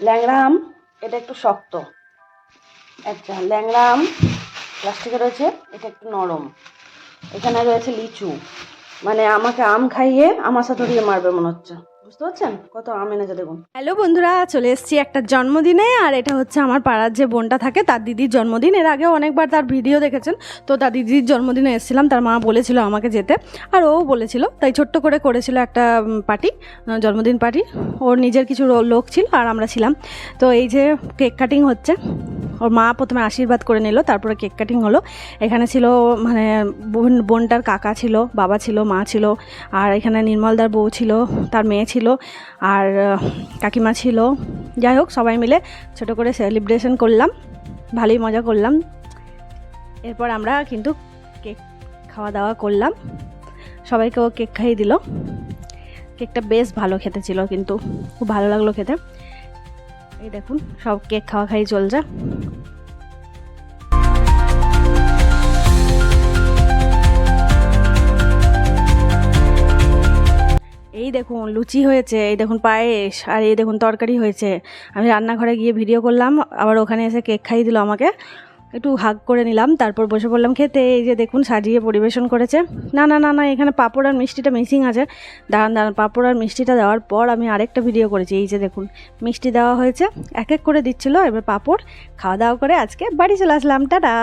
ল্যাংড়া আম, এটা একটু শক্ত। আচ্ছা, ল্যাংড়া আম প্লাস্টিকে রয়েছে, এটা একটু নরম। এখানে রয়েছে লিচু, মানে আমাকে আম খাইয়ে আমার সাথে ধরিয়ে মারবে মনে হচ্ছে। বুঝতে পারছেন কত আম এনেছে দেখুন। হ্যালো বন্ধুরা, চলে এসেছি একটা জন্মদিনে। আর এটা হচ্ছে আমার পাড়ার যে বোনটা থাকে তার দিদির জন্মদিন। এর আগেও অনেকবার তার ভিডিও দেখেছেন। তো তার দিদির জন্মদিনে এসেছিলাম, তার মা বলেছিল আমাকে যেতে, আর ও বলেছিল, তাই ছোট্ট করে করেছিল একটা পার্টি, জন্মদিন পার্টি। ওর নিজের কিছু লোক ছিল আর আমরা ছিলাম। তো এই যে কেক কাটিং হচ্ছে, ওর মা প্রথমে আশীর্বাদ করে নিল, তারপরে কেক কাটিং হলো। এখানে ছিল মানে বোনটার কাকা ছিল, বাবা ছিল, মা ছিল, আর এখানে নির্মলদার বউ ছিল, তার মেয়ে ছিল, আর কাকিমা ছিল। যাই হোক, সবাই মিলে ছোট করে সেলিব্রেশন করলাম, ভালোই মজা করলাম। এরপর আমরা কিন্তু কেক খাওয়া দাওয়া করলাম, সবাইকেও কেক খাইয়ে দিল। কেকটা বেশ ভালো খেতে ছিল, কিন্তু খুব ভালো লাগলো খেতে। এই দেখুন, সব কেক খাওয়া খাই চলছে। এই দেখুন লুচি হয়েছে, এই দেখুন পায়েস, আর এই দেখুন তরকারি হয়েছে। আমি রান্নাঘরে গিয়ে ভিডিও করলাম, আবার ওখানে এসে কেক খাইয়ে দিল আমাকে। একটু হাগ করে নিলাম, তারপর বসে পড়লাম খেতে। এই যে দেখুন সাজিয়ে পরিবেশন করেছে। না না না না, এখানে পাঁপড় আর মিষ্টিটা মিসিং আছে। দাঁড়ান দাঁড়ান, পাঁপড় আর মিষ্টিটা দেওয়ার পর আমি আরেকটা ভিডিও করেছি। এই যে দেখুন মিষ্টি দেওয়া হয়েছে, এক এক করে দিচ্ছিলো। এবার পাঁপড় খাওয়া দাওয়া করে আজকে বাড়ি চলে আসলাম। টাটা।